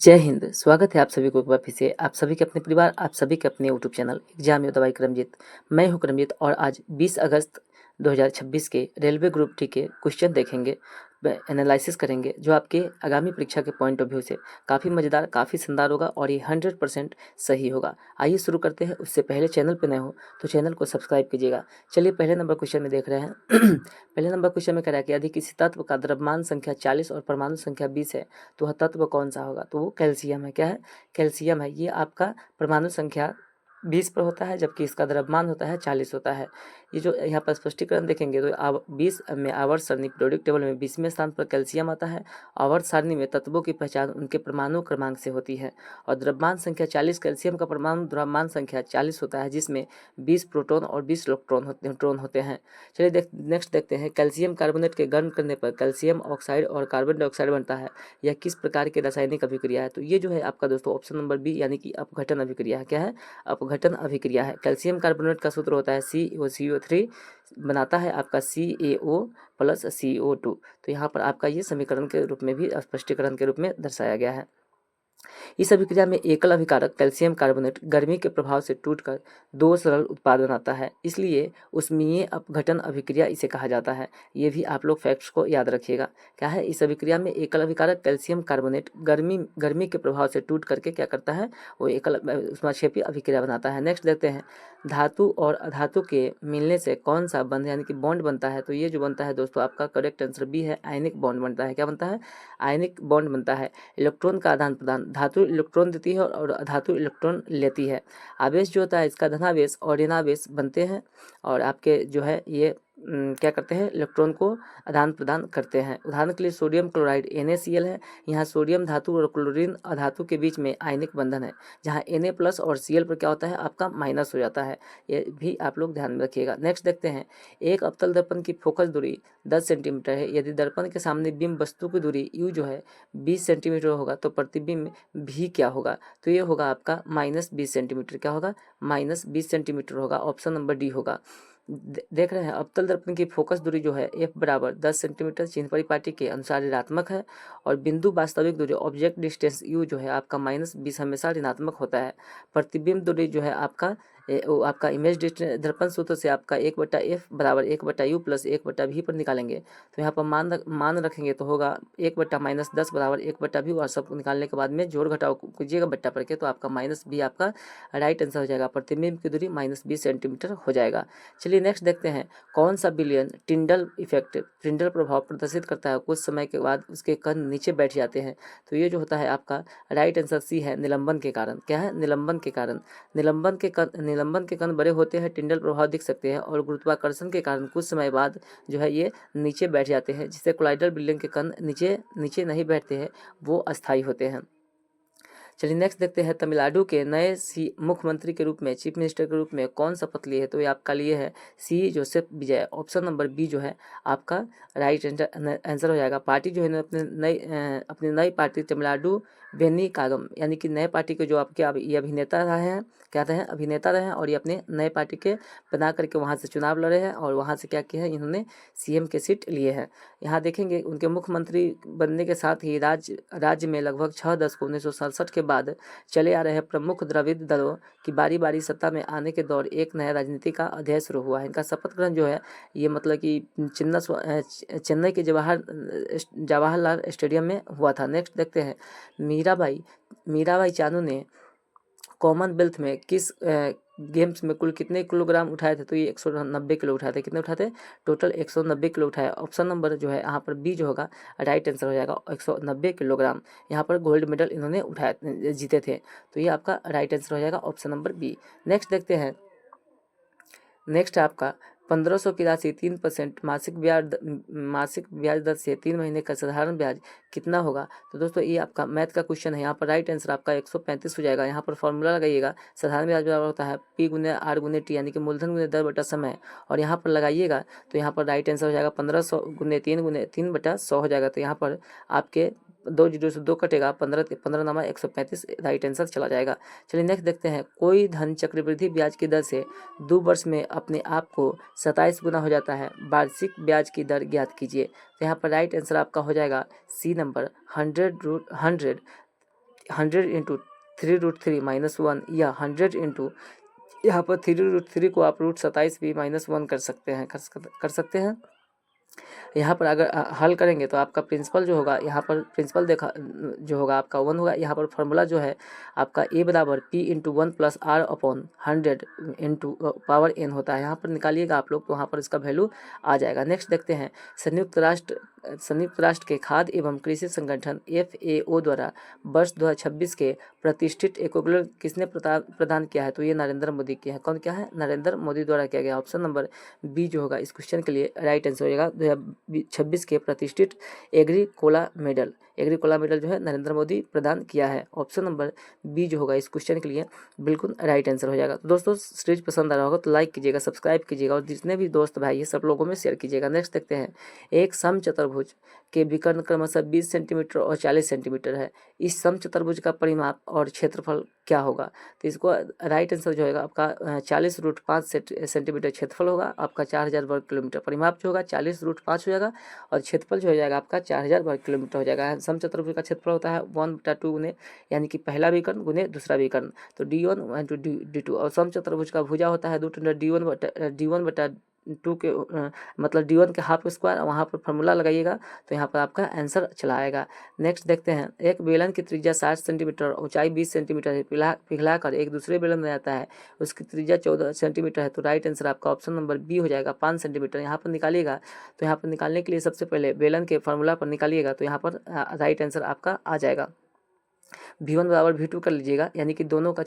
जय हिंद। स्वागत है आप सभी को एक बार फिर से, आप सभी के अपने परिवार, आप सभी के अपने यूट्यूब चैनल एग्जाम योद्धा बाई करमजीत। मैं हूं करमजीत और आज 20 अगस्त 2026 के रेलवे ग्रुप डी के क्वेश्चन देखेंगे, एनालिसिस करेंगे, जो आपके आगामी परीक्षा के पॉइंट ऑफ व्यू से काफ़ी मज़ेदार, काफ़ी शानदार होगा और ये 100% सही होगा। आइए शुरू करते हैं। उससे पहले चैनल पर नए हो तो चैनल को सब्सक्राइब कीजिएगा। चलिए पहले नंबर क्वेश्चन में देख रहे हैं। पहले नंबर क्वेश्चन में कह रहा है कि यदि किसी तत्व का द्रव्यमान संख्या 40 और परमाणु संख्या 20 है तो वह तत्व कौन सा होगा? तो वो कैल्शियम है। क्या है? कैल्शियम है। ये आपका परमाणु संख्या 20 पर होता है, जबकि इसका द्रव्यमान होता है 40 होता है। ये जो यहाँ पर स्पष्टीकरण देखेंगे तो 20 में आवर्त सारणी पीरियोडिक टेबल में 20वें स्थान पर कैल्शियम आता है। आवर्त सारणी में तत्वों की पहचान उनके परमाणु क्रमांक से होती है और द्रव्यमान संख्या 40 कैल्शियम का परमाणु द्रव्यमान संख्या 40 होता है, जिसमें 20 प्रोटॉन और 20 न्यूट्रॉन होते हैं। चलिए नेक्स्ट देखते हैं। कैल्शियम कार्बोनेट के गर्म करने पर कैल्शियम ऑक्साइड और कार्बन डाइऑक्साइड बनता है। यह किस प्रकार की रासायनिक अभिक्रिया है? तो ये जो है आपका दोस्तों ऑप्शन नंबर बी यानी कि अपघटन अभिक्रिया है। क्या है? अपघटन अभिक्रिया है। कैल्शियम कार्बोनेट का सूत्र होता है CaCO3 बनाता है आपका CaO प्लस CO2। तो यहाँ पर आपका ये समीकरण के रूप में भी स्पष्टीकरण के रूप में दर्शाया गया है। इस अभिक्रिया में एकल अभिकारक कैल्शियम कार्बोनेट गर्मी के प्रभाव से टूटकर दो सरल उत्पाद बनाता है, इसलिए उष्मीय अपघटन अभिक्रिया इसे कहा जाता है। ये भी आप लोग फैक्ट्स को याद रखिएगा। क्या है? इस अभिक्रिया में एकल अभिकारक कैल्शियम कार्बोनेट गर्मी के प्रभाव से टूट करके क्या करता है? वो एकल उष्माक्षेपी अभिक्रिया बनाता है। नेक्स्ट देखते हैं। धातु और अधातु के मिलने से कौन सा बंध यानी कि बॉन्ड बनता है? तो ये जो बनता है दोस्तों आपका करेक्ट आंसर बी है, आयनिक बॉन्ड बनता है। क्या बनता है? आयनिक बॉन्ड बनता है। इलेक्ट्रॉन का आदान प्रदान, धातु इलेक्ट्रॉन देती है और अधातु इलेक्ट्रॉन लेती है। आवेश जो होता है इसका धनावेश और ऋणावेश बनते हैं और आपके जो है ये क्या करते हैं? इलेक्ट्रॉन को आदान प्रदान करते हैं। उदाहरण के लिए सोडियम क्लोराइड NaCl है। यहाँ सोडियम धातु और क्लोरीन अधातु के बीच में आयनिक बंधन है, जहाँ Na प्लस और Cl पर क्या होता है? आपका माइनस हो जाता है। ये भी आप लोग ध्यान में रखिएगा। नेक्स्ट देखते हैं। एक अवतल दर्पण की फोकस दूरी 10 सेंटीमीटर है। यदि दर्पण के सामने बिंब वस्तु की दूरी U जो है 20 सेंटीमीटर होगा तो प्रतिबिंब भी क्या होगा? तो ये होगा आपका -20 सेंटीमीटर। क्या होगा? -20 सेंटीमीटर होगा। ऑप्शन नंबर डी होगा। देख रहे हैं अवतल दर्पण की फोकस दूरी जो है F बराबर 10 सेंटीमीटर चिन्ह परिपाटी के अनुसार ऋणात्मक है और बिंदु वास्तविक दूरी ऑब्जेक्ट डिस्टेंस U जो है आपका -20 हमेशा ऋणात्मक होता है। प्रतिबिंब दूरी जो है आपका वो आपका इमेज डिस्टेंस दर्पण सूत्र से आपका 1/F बराबर 1/U प्लस 1/V पर निकालेंगे। तो यहाँ पर मान रखेंगे तो होगा 1/-10 बराबर 1/V और सब निकालने के बाद में जोड़ घटाव कीजिएगा बट्टा पर के, तो आपका -B आपका राइट आंसर हो जाएगा। प्रतिबिंब की दूरी -20 सेंटीमीटर हो जाएगा। चलिए नेक्स्ट देखते हैं। कौन सा विलयन टिंडल इफेक्ट, टिंडल प्रभाव प्रदर्शित करता है? कुछ समय के बाद उसके कण नीचे बैठ जाते हैं। तो ये जो होता है आपका राइट आंसर सी है, निलंबन के कारण। क्या है? निलंबन के कारण। निलंबन के कण बड़े होते हैं, टिंडल प्रभाव दिख सकते हैं और गुरुत्वाकर्षण के कारण कुछ समय बाद जो है ये नीचे बैठ जाते हैं, जिससे कोलाइडल बिल्डिंग के कण नीचे नहीं बैठते हैं, वो अस्थायी होते हैं। चलिए नेक्स्ट देखते हैं। तमिलनाडु के नए मुख्यमंत्री के रूप में, चीफ मिनिस्टर के रूप में कौन शपथ लिए है? तो ये आपका लिए है C जोसेफ विजय। ऑप्शन नंबर बी जो है आपका राइट आंसर हो जाएगा। पार्टी जो है ना अपनी नई पार्टी तमिलनाडु बेनी कागम यानी कि नए पार्टी के जो आपके ये अभिनेता रहे हैं, क्या रहे हैं? अभिनेता रहे हैं और ये अपने नए पार्टी के बना करके वहाँ से चुनाव लड़े हैं और वहाँ से क्या किया है? इन्होंने CM के सीट लिए हैं। यहाँ देखेंगे उनके मुख्यमंत्री बनने के साथ ही राज्य में लगभग 6 दशकों 1967 के बाद चले आ रहे प्रमुख द्रविड़ दलों की बारी बारी सत्ता में आने के दौर एक नया राजनीति का अध्याय शुरू हुआ है। इनका शपथ ग्रहण जो है ये मतलब कि चेन्नई के जवाहरलाल स्टेडियम में हुआ था। नेक्स्ट देखते हैं। मीराबाई चानू ने कॉमनवेल्थ में किस गेम्स में कुल कितने किलोग्राम उठाए थे? तो ये 190 किलो उठाए थे। कितने उठाए थे? टोटल 190 किलो उठाए। ऑप्शन नंबर जो है यहाँ पर बी जो होगा राइट आंसर हो जाएगा। 190 किलोग्राम यहाँ पर गोल्ड मेडल इन्होंने जीते थे। तो ये आपका राइट आंसर हो जाएगा ऑप्शन नंबर बी। नेक्स्ट देखते हैं। नेक्स्ट आपका 1500 की राशि 3% मासिक ब्याज दर से 3 महीने का साधारण ब्याज कितना होगा? तो दोस्तों ये आपका मैथ का क्वेश्चन है। यहाँ पर राइट आंसर आपका 135 हो जाएगा। यहाँ पर फॉर्मूला लगाइएगा। साधारण ब्याज बराबर होता है P गुने R गुने T यानी कि मूलधन गुने दर बटा समय, और यहाँ पर लगाइएगा तो यहाँ पर राइट आंसर हो जाएगा 1500 गुने 3 बटा 100 हो जाएगा। तो यहाँ पर आपके 2 जीरो से 2 कटेगा, 15 नामा 135 राइट आंसर चला जाएगा। चलिए नेक्स्ट देखते हैं। कोई धन चक्रवृद्धि ब्याज की दर से 2 वर्ष में अपने आप को 27 गुना हो जाता है। वार्षिक ब्याज की दर ज्ञात कीजिए। तो यहाँ पर राइट आंसर आपका हो जाएगा C नंबर 100 100 इंटू 3√3 -1 या 100 इंटू यहाँ पर 3√3 को आप √27 भी -1 कर सकते हैं। यहाँ पर अगर हल करेंगे तो आपका प्रिंसिपल जो होगा, यहाँ पर प्रिंसिपल देखा जो होगा आपका 1 होगा। यहाँ पर फॉर्मूला जो है आपका a बराबर p into 1 plus r upon 100 into power n होता है। यहाँ पर निकालिएगा आप लोग तो वहाँ पर इसका वैल्यू आ जाएगा। नेक्स्ट देखते हैं, संयुक्त राष्ट्र के खाद्य एवं कृषि संगठन FAO द्वारा वर्ष 2026 के प्रतिष्ठित एकोगुलर किसने प्रदान किया है? तो ये नरेंद्र मोदी किया है। कौन क्या है? नरेंद्र मोदी द्वारा किया गया। ऑप्शन नंबर बी जो होगा इस क्वेश्चन के लिए राइट आंसर हो जाएगा। 2026 के प्रतिष्ठित एग्रीकोला मेडल जो है नरेंद्र मोदी प्रदान किया है। ऑप्शन नंबर बी जो होगा इस क्वेश्चन के लिए बिल्कुल राइट आंसर हो जाएगा। तो दोस्तों सीरीज पसंद आ रहा होगा तो लाइक कीजिएगा, सब्सक्राइब कीजिएगा और जितने भी दोस्त भाई ये सब लोगों में शेयर कीजिएगा। नेक्स्ट देखते हैं, एक समचतुर्भुज के विकर्ण क्रमशः 20 सेंटीमीटर और 40 सेंटीमीटर है। इस समचतुर्भुज का परिमाप और क्षेत्रफल क्या होगा? तो इसको राइट आंसर जो होगा आपका 40√5 सेंटीमीटर क्षेत्रफल होगा। आपका 4000 वर्ग किलोमीटर परिमाप जो होगा 40√5 हो जाएगा और क्षेत्रफल जो हो जाएगा आपका 4000 वर्ग किलोमीटर हो जाएगा। समचतुर्भुज का क्षेत्रफल होता है 1/2 गुने यानी कि पहला विकर्ण गुने दूसरा विकर्ण, तो d1 इंटू d2। और समचतुर्भुज का भुजा होता है d1/2 के मतलब d1 के हाफ स्क्वायर। वहाँ पर फॉर्मूला लगाइएगा तो यहाँ पर आपका आंसर चला आएगा। नेक्स्ट देखते हैं, एक बेलन की त्रिज्या 60 सेंटीमीटर ऊंचाई 20 सेंटीमीटर है, पिघलाकर एक दूसरे बेलन में आता है, उसकी त्रिज्या 14 सेंटीमीटर है। तो राइट आंसर आपका ऑप्शन नंबर बी हो जाएगा 5 सेंटीमीटर। यहाँ पर निकालिएगा तो यहाँ पर निकालने के लिए सबसे पहले बेलन के फार्मूला पर निकालिएगा तो यहाँ पर राइट आंसर आपका आ जाएगा। v1 बराबर v2 कर लीजिएगा यानी कि दोनों का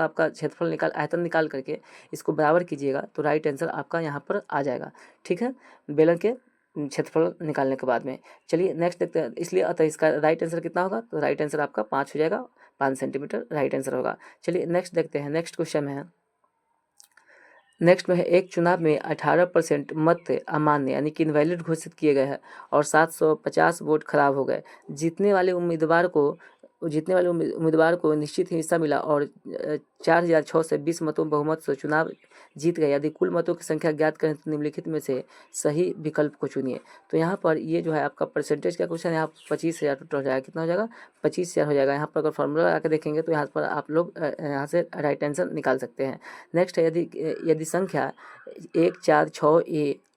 आपका क्षेत्रफल आयतन निकाल करके इसको बराबर कीजिएगा तो राइट आंसर आपका यहाँ पर आ जाएगा। ठीक है, बेलन के क्षेत्रफल निकालने के बाद में। चलिए नेक्स्ट देखते हैं, इसलिए अतः इसका राइट आंसर कितना होगा? तो राइट आंसर आपका 5 हो जाएगा, 5 सेंटीमीटर राइट आंसर होगा। चलिए नेक्स्ट देखते हैं, नेक्स्ट क्वेश्चन में है, नेक्स्ट में है, एक चुनाव में 18% मत अमान्य यानी कि इनवैलिड घोषित किए गए हैं और 750 वोट खराब हो गए। जीतने वाले उम्मीदवार को निश्चित ही हिस्सा मिला और 4620 मतों बहुमत से चुनाव जीत गए। यदि कुल मतों की संख्या ज्ञात करें तो निम्नलिखित में से सही विकल्प को चुनिए। तो यहाँ पर ये जो है आपका परसेंटेज का क्वेश्चन है, यहाँ 25,000 टोटल हो जाएगा। कितना हो जाएगा? 25,000 हो जाएगा। यहाँ पर अगर फॉर्मूला लगा के देखेंगे तो यहाँ पर आप लोग यहाँ से राइट आंसर निकाल सकते हैं। नेक्स्ट है, यदि संख्या 1 4 6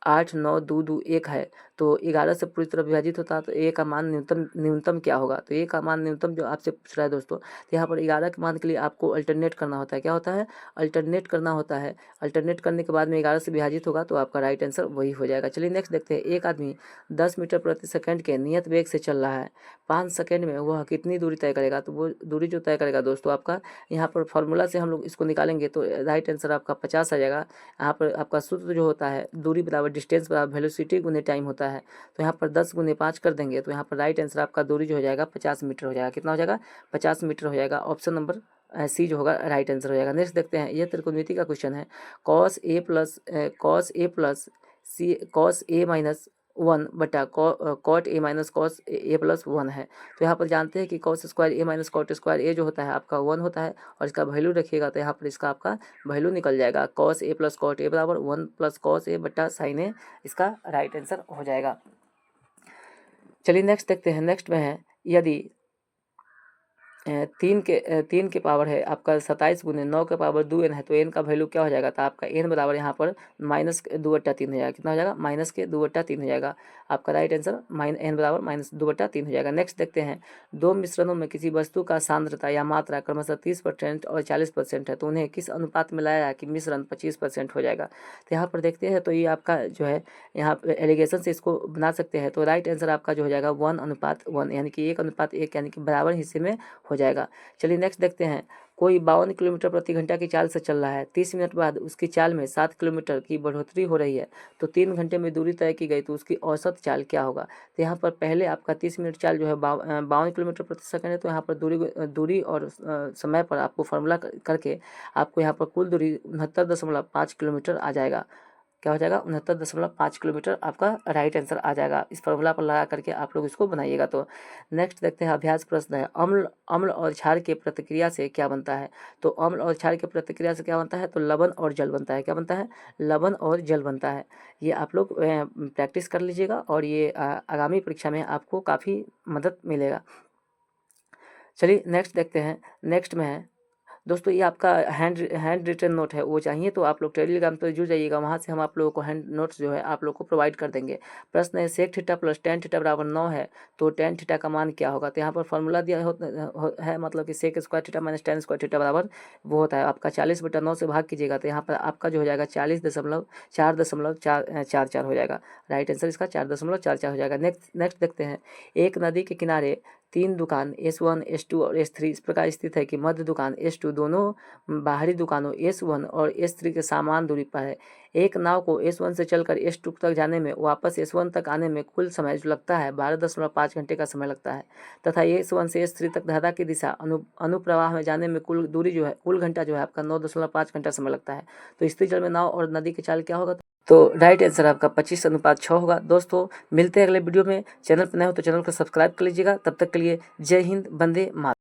8 9 2 2 1 है तो 11 से पूरी तरह विभाजित होता है तो ए का मान न्यूनतम क्या होगा? तो ए का मान न्यूनतम जो आपसे पूछ रहा है दोस्तों, तो यहाँ पर 11 के मान के लिए आपको अल्टरनेट करना होता है। क्या होता है? अल्टरनेट करना होता है। अल्टरनेट करने के बाद में 11 से विभाजित होगा तो आपका राइट आंसर वही हो जाएगा। चलिए नेक्स्ट देखते हैं, एक आदमी 10 मीटर प्रति सेकंड के नियत वेग से चल रहा है, 5 सेकंड में वह कितनी दूरी तय करेगा? तो वो दूरी जो तय करेगा दोस्तों आपका यहाँ पर फॉर्मूला से हम लोग इसको निकालेंगे तो राइट आंसर आपका 50 आ जाएगा। यहाँ पर आपका सूत्र जो होता है दूरी बराबर डिस्टेंस बराबर वेलोसिटी गुने टाइम होता है, तो यहाँ पर 10 गुने 5 कर देंगे तो यहाँ पर राइट आंसर आपका दूरी जो हो जाएगा 50 मीटर हो जाएगा। कितना हो जाएगा? 50 मीटर हो जाएगा। ऑप्शन नंबर सी जो होगा राइट आंसर हो जाएगा। नेक्स्ट देखते हैं, यह त्रिकोणमिति का क्वेश्चन है, cos a माइनस 1 बटा cot A minus cos A plus 1 है। तो यहाँ पर जानते हैं कि cos square A minus cot square A जो होता है आपका 1 होता है और इसका वैल्यू रखिएगा तो यहाँ पर इसका आपका वैल्यू निकल जाएगा। Cos A plus cot A बराबर 1 प्लस कॉस ए बटा साइन ए, इसका राइट आंसर हो जाएगा। चलिए नेक्स्ट देखते हैं, नेक्स्ट में है, यदि 3 के पावर है आपका 27 गुने 9 के पावर 2n है तो n का वैल्यू क्या हो जाएगा? तो आपका n बराबर यहाँ पर -2/3 हो जाएगा। कितना हो जाएगा? -2/3 हो जाएगा। आपका राइट आंसर n बराबर -2/3 हो जाएगा। नेक्स्ट देखते हैं, दो मिश्रणों में किसी वस्तु का सांद्रता या मात्रा क्रमशः 30% और 40% है तो उन्हें किस अनुपात में लाया कि मिश्रण 25% हो जाएगा? तो यहाँ पर देखते हैं तो ये आपका जो है यहाँ एलिगेशन से इसको बना सकते हैं। तो राइट आंसर आपका जो हो जाएगा 1:1 यानी कि 1:1 यानी कि बराबर हिस्से में हो जाएगा। चलिए नेक्स्ट देखते हैं, कोई 52 किलोमीटर प्रति घंटा की चाल से चल रहा है, 30 मिनट बाद उसकी चाल में 7 किलोमीटर की बढ़ोतरी हो रही है तो 3 घंटे में दूरी तय की गई तो उसकी औसत चाल क्या होगा? तो यहाँ पर पहले आपका 30 मिनट चाल जो है 52 किलोमीटर प्रति सेकंड है तो यहाँ पर दूरी और समय पर आपको फार्मूला करके आपको यहाँ पर कुल दूरी 69.5 किलोमीटर आ जाएगा। क्या हो जाएगा? 69.5 किलोमीटर आपका राइट आंसर आ जाएगा। इस फॉर्मूला पर लगा करके आप लोग इसको बनाइएगा। तो नेक्स्ट देखते हैं, अभ्यास प्रश्न है, अम्ल और क्षार के प्रतिक्रिया से क्या बनता है? तो अम्ल और क्षार के प्रतिक्रिया से क्या बनता है? तो लवण और जल बनता है। क्या बनता है? लवण और जल बनता है। ये आप लोग प्रैक्टिस कर लीजिएगा और ये आगामी परीक्षा में आपको काफ़ी मदद मिलेगा। चलिए नेक्स्ट देखते हैं। नेक्स्ट में है दोस्तों, ये आपका हैंड रिटन नोट है, वो चाहिए तो आप लोग टेलीग्राम पर जुड़ जाइएगा, वहाँ से हम आप लोगों को हैंड नोट्स जो है आप लोग को प्रोवाइड कर देंगे। प्रश्न है sec theta plus tan theta बराबर 9 है तो टेन थीटा का मान क्या होगा। तो यहाँ पर फॉर्मूला दिया है, मतलब कि sec square theta minus tan square theta बराबर वो होता है आपका 40/9 से भाग कीजिएगा, तो यहाँ पर आपका जो हो जाएगा 40.444 हो जाएगा। राइट आंसर इसका 4.44 हो जाएगा। नेक्स्ट देखते हैं। एक नदी के किनारे 3 दुकान S1 S2 और S3 इस प्रकार स्थित है कि मध्य दुकान S2 दोनों बाहरी दुकानों S1 और S3 के समान दूरी पर है। एक नाव को S1 से चलकर S2 तक जाने में वापस S1 तक आने में कुल समय जो लगता है 12.5 घंटे का समय लगता है, तथा S1 से S3 तक धारा की दिशा अनुप्रवाह में जाने में कुल दूरी जो है कुल घंटा जो है आपका 9.5 घंटा समय लगता है। तो स्थिर जल में नाव और नदी की चाल क्या होगा। तो राइट आंसर आपका 25:6 होगा। दोस्तों मिलते हैं अगले वीडियो में। चैनल पर नए हो तो चैनल को सब्सक्राइब कर लीजिएगा। तब तक के लिए जय हिंद, वंदे मातरम।